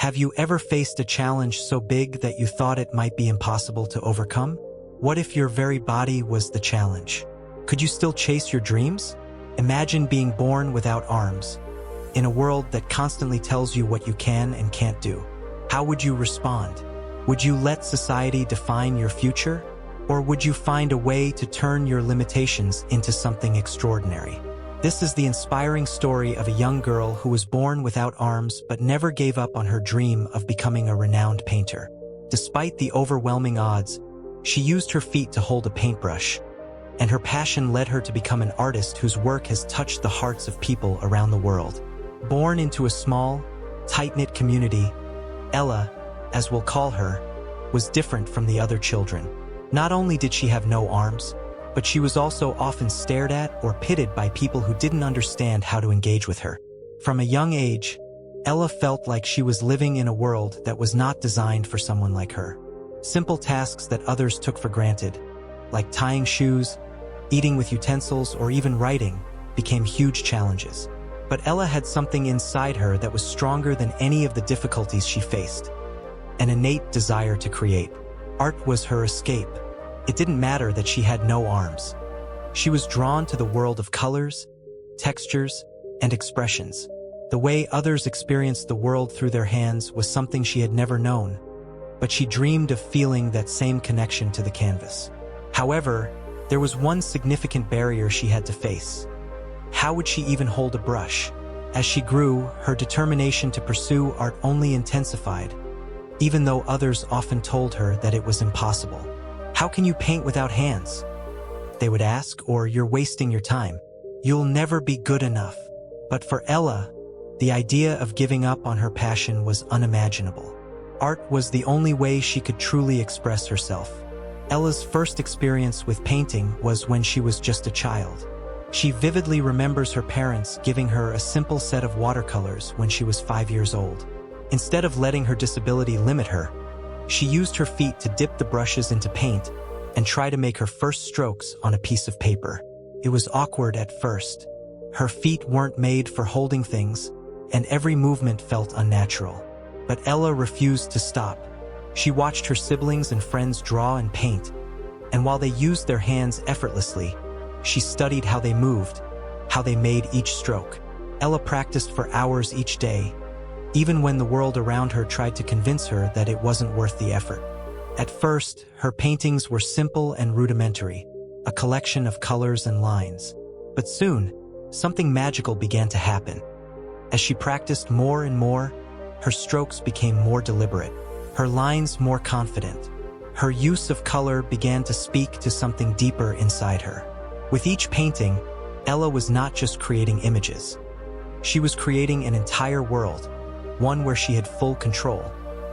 Have you ever faced a challenge so big that you thought it might be impossible to overcome? What if your very body was the challenge? Could you still chase your dreams? Imagine being born without arms, in a world that constantly tells you what you can and can't do. How would you respond? Would you let society define your future? Or would you find a way to turn your limitations into something extraordinary? This is the inspiring story of a young girl who was born without arms but never gave up on her dream of becoming a renowned painter. Despite the overwhelming odds, she used her feet to hold a paintbrush, and her passion led her to become an artist whose work has touched the hearts of people around the world. Born into a small, tight-knit community, Ella, as we'll call her, was different from the other children. Not only did she have no arms, but she was also often stared at or pitted by people who didn't understand how to engage with her. From a young age, Ella felt like she was living in a world that was not designed for someone like her. Simple tasks that others took for granted, like tying shoes, eating with utensils, or even writing, became huge challenges. But Ella had something inside her that was stronger than any of the difficulties she faced: an innate desire to create. Art was her escape. It didn't matter that she had no arms. She was drawn to the world of colors, textures, and expressions. The way others experienced the world through their hands was something she had never known, but she dreamed of feeling that same connection to the canvas. However, there was one significant barrier she had to face. How would she even hold a brush? As she grew, her determination to pursue art only intensified, even though others often told her that it was impossible. "How can you paint without hands?" they would ask, or "You're wasting your time. You'll never be good enough." But for Ella, the idea of giving up on her passion was unimaginable. Art was the only way she could truly express herself. Ella's first experience with painting was when she was just a child. She vividly remembers her parents giving her a simple set of watercolors when she was 5 years old. Instead of letting her disability limit her, she used her feet to dip the brushes into paint and try to make her first strokes on a piece of paper. It was awkward at first. Her feet weren't made for holding things, and every movement felt unnatural. But Ella refused to stop. She watched her siblings and friends draw and paint, and while they used their hands effortlessly, she studied how they moved, how they made each stroke. Ella practiced for hours each day, even when the world around her tried to convince her that it wasn't worth the effort. At first, her paintings were simple and rudimentary, a collection of colors and lines. But soon, something magical began to happen. As she practiced more and more, her strokes became more deliberate, her lines more confident. Her use of color began to speak to something deeper inside her. With each painting, Ella was not just creating images. She was creating an entire world, one where she had full control.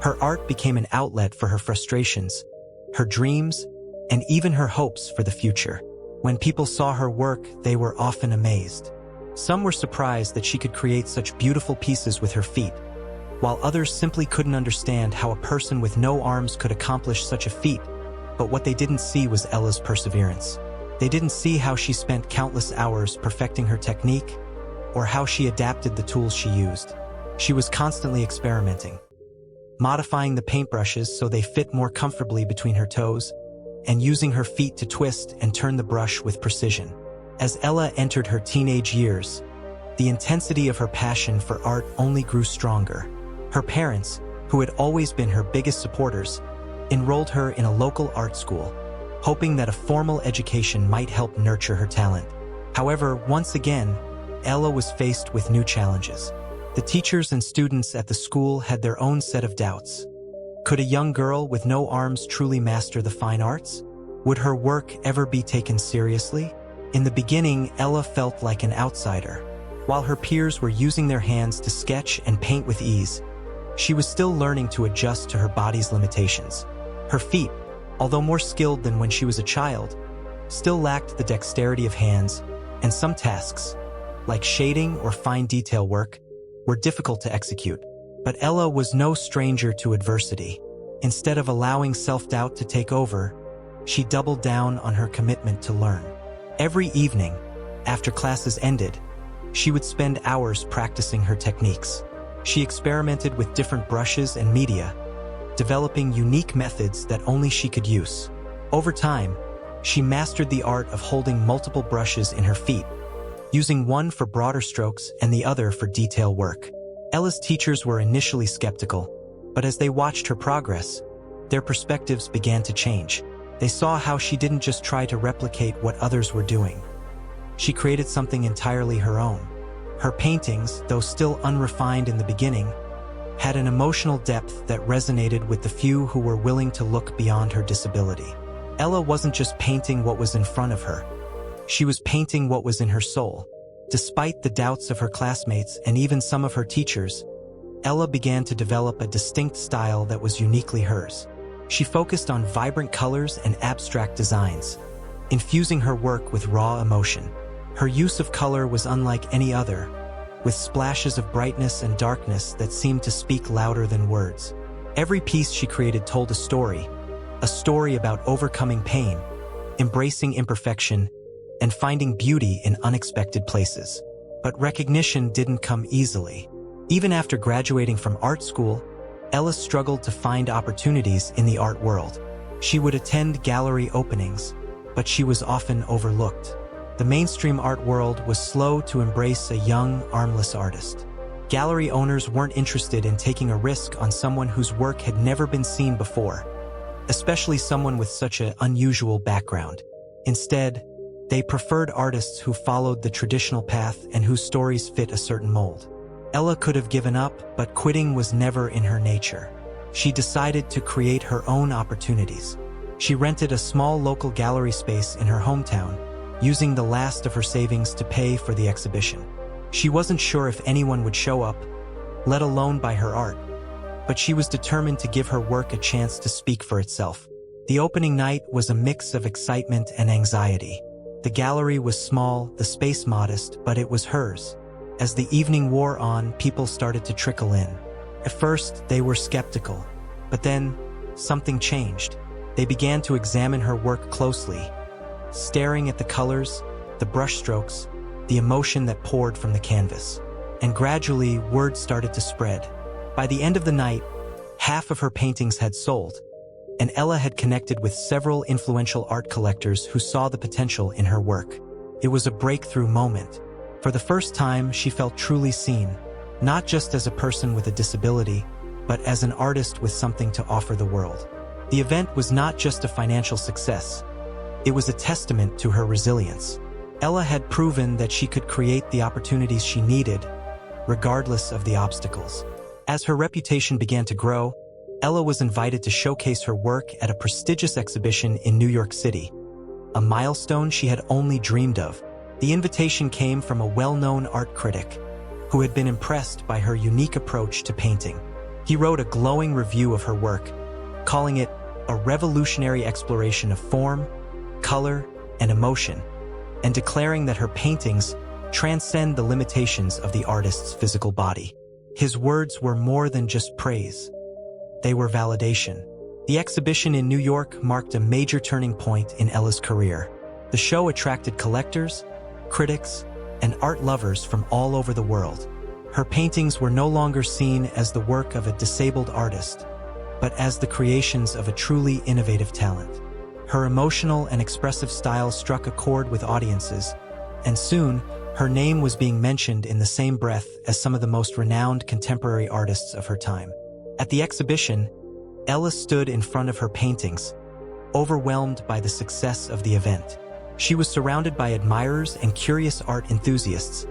Her art became an outlet for her frustrations, her dreams, and even her hopes for the future. When people saw her work, they were often amazed. Some were surprised that she could create such beautiful pieces with her feet, while others simply couldn't understand how a person with no arms could accomplish such a feat. But what they didn't see was Ella's perseverance. They didn't see how she spent countless hours perfecting her technique, or how she adapted the tools she used. She was constantly experimenting, modifying the paintbrushes so they fit more comfortably between her toes, and using her feet to twist and turn the brush with precision. As Ella entered her teenage years, the intensity of her passion for art only grew stronger. Her parents, who had always been her biggest supporters, enrolled her in a local art school, hoping that a formal education might help nurture her talent. However, once again, Ella was faced with new challenges. The teachers and students at the school had their own set of doubts. Could a young girl with no arms truly master the fine arts? Would her work ever be taken seriously? In the beginning, Ella felt like an outsider. While her peers were using their hands to sketch and paint with ease, she was still learning to adjust to her body's limitations. Her feet, although more skilled than when she was a child, still lacked the dexterity of hands, and some tasks, like shading or fine detail work, were difficult to execute. But Ella was no stranger to adversity. Instead of allowing self-doubt to take over, she doubled down on her commitment to learn. Every evening, after classes ended, she would spend hours practicing her techniques. She experimented with different brushes and media, developing unique methods that only she could use. Over time, she mastered the art of holding multiple brushes in her feet, using one for broader strokes and the other for detail work. Ella's teachers were initially skeptical, but as they watched her progress, their perspectives began to change. They saw how she didn't just try to replicate what others were doing. She created something entirely her own. Her paintings, though still unrefined in the beginning, had an emotional depth that resonated with the few who were willing to look beyond her disability. Ella wasn't just painting what was in front of her. She was painting what was in her soul. Despite the doubts of her classmates and even some of her teachers, Ella began to develop a distinct style that was uniquely hers. She focused on vibrant colors and abstract designs, infusing her work with raw emotion. Her use of color was unlike any other, with splashes of brightness and darkness that seemed to speak louder than words. Every piece she created told a story about overcoming pain, embracing imperfection, and finding beauty in unexpected places. But recognition didn't come easily. Even after graduating from art school, Ella struggled to find opportunities in the art world. She would attend gallery openings, but she was often overlooked. The mainstream art world was slow to embrace a young, armless artist. Gallery owners weren't interested in taking a risk on someone whose work had never been seen before, especially someone with such an unusual background. Instead, they preferred artists who followed the traditional path and whose stories fit a certain mold. Ella could have given up, but quitting was never in her nature. She decided to create her own opportunities. She rented a small local gallery space in her hometown, using the last of her savings to pay for the exhibition. She wasn't sure if anyone would show up, let alone buy her art, but she was determined to give her work a chance to speak for itself. The opening night was a mix of excitement and anxiety. The gallery was small, the space modest, but it was hers. As the evening wore on, people started to trickle in. At first, they were skeptical, but then something changed. They began to examine her work closely, staring at the colors, the brushstrokes, the emotion that poured from the canvas. And gradually, word started to spread. By the end of the night, half of her paintings had sold, and Ella had connected with several influential art collectors who saw the potential in her work. It was a breakthrough moment. For the first time, she felt truly seen, not just as a person with a disability, but as an artist with something to offer the world. The event was not just a financial success. It was a testament to her resilience. Ella had proven that she could create the opportunities she needed, regardless of the obstacles. As her reputation began to grow, Ella was invited to showcase her work at a prestigious exhibition in New York City, a milestone she had only dreamed of. The invitation came from a well-known art critic who had been impressed by her unique approach to painting. He wrote a glowing review of her work, calling it a revolutionary exploration of form, color, and emotion, and declaring that her paintings transcend the limitations of the artist's physical body. His words were more than just praise. They were validation. The exhibition in New York marked a major turning point in Ella's career. The show attracted collectors, critics, and art lovers from all over the world. Her paintings were no longer seen as the work of a disabled artist, but as the creations of a truly innovative talent. Her emotional and expressive style struck a chord with audiences, and soon, her name was being mentioned in the same breath as some of the most renowned contemporary artists of her time. At the exhibition, Ella stood in front of her paintings, overwhelmed by the success of the event. She was surrounded by admirers and curious art enthusiasts,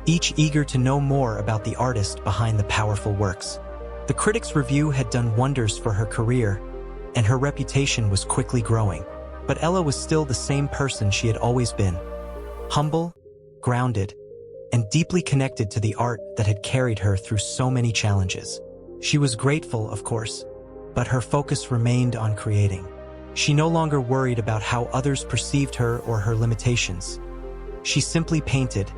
each eager to know more about the artist behind the powerful works. The critics' review had done wonders for her career, and her reputation was quickly growing. But Ella was still the same person she had always been: humble, grounded, and deeply connected to the art that had carried her through so many challenges. She was grateful, of course, but her focus remained on creating. She no longer worried about how others perceived her or her limitations. She simply painted,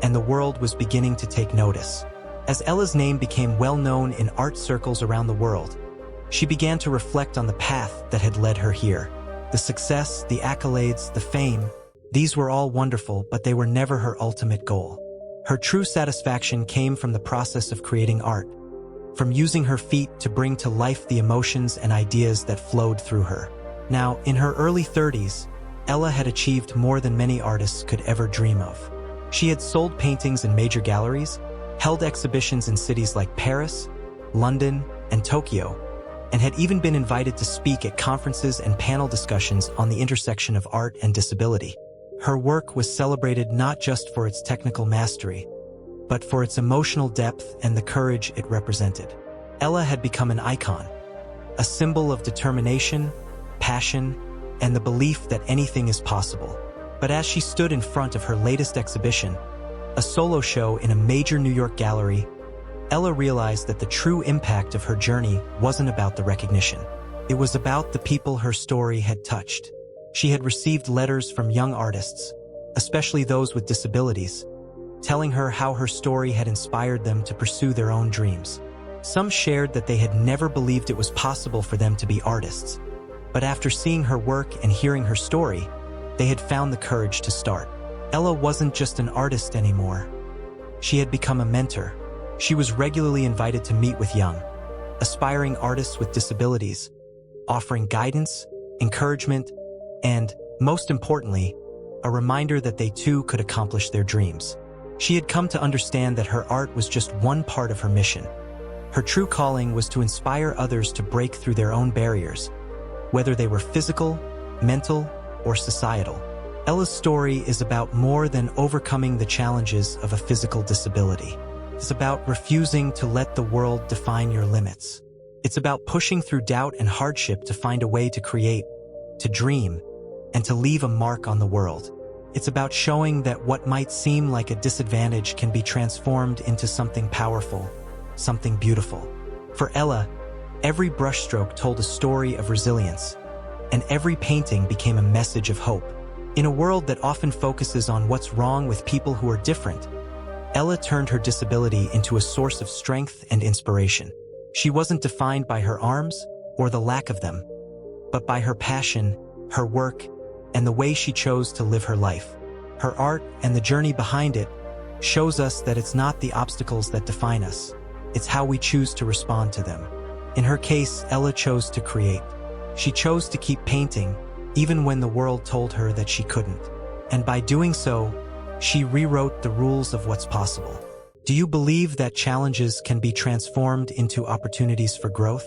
and the world was beginning to take notice. As Ella's name became well known in art circles around the world, she began to reflect on the path that had led her here. The success, the accolades, the fame, these were all wonderful, but they were never her ultimate goal. Her true satisfaction came from the process of creating art, from using her feet to bring to life the emotions and ideas that flowed through her. Now, in her early 30s, Ella had achieved more than many artists could ever dream of. She had sold paintings in major galleries, held exhibitions in cities like Paris, London, and Tokyo, and had even been invited to speak at conferences and panel discussions on the intersection of art and disability. Her work was celebrated not just for its technical mastery, but for its emotional depth and the courage it represented. Ella had become an icon, a symbol of determination, passion, and the belief that anything is possible. But as she stood in front of her latest exhibition, a solo show in a major New York gallery, Ella realized that the true impact of her journey wasn't about the recognition. It was about the people her story had touched. She had received letters from young artists, especially those with disabilities, telling her how her story had inspired them to pursue their own dreams. Some shared that they had never believed it was possible for them to be artists, but after seeing her work and hearing her story, they had found the courage to start. Ella wasn't just an artist anymore. She had become a mentor. She was regularly invited to meet with young, aspiring artists with disabilities, offering guidance, encouragement, and, most importantly, a reminder that they too could accomplish their dreams. She had come to understand that her art was just one part of her mission. Her true calling was to inspire others to break through their own barriers, whether they were physical, mental, or societal. Ella's story is about more than overcoming the challenges of a physical disability. It's about refusing to let the world define your limits. It's about pushing through doubt and hardship to find a way to create, to dream, and to leave a mark on the world. It's about showing that what might seem like a disadvantage can be transformed into something powerful, something beautiful. For Ella, every brushstroke told a story of resilience, and every painting became a message of hope. In a world that often focuses on what's wrong with people who are different, Ella turned her disability into a source of strength and inspiration. She wasn't defined by her arms or the lack of them, but by her passion, her work, and the way she chose to live her life. Her art and the journey behind it shows us that it's not the obstacles that define us, it's how we choose to respond to them. In her case, Ella chose to create. She chose to keep painting, even when the world told her that she couldn't. And by doing so, she rewrote the rules of what's possible. Do you believe that challenges can be transformed into opportunities for growth?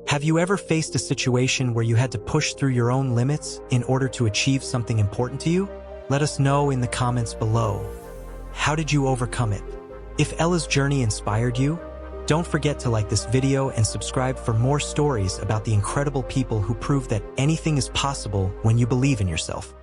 Have you ever faced a situation where you had to push through your own limits in order to achieve something important to you? Let us know in the comments below. How did you overcome it? If Ella's journey inspired you, don't forget to like this video and subscribe for more stories about the incredible people who prove that anything is possible when you believe in yourself.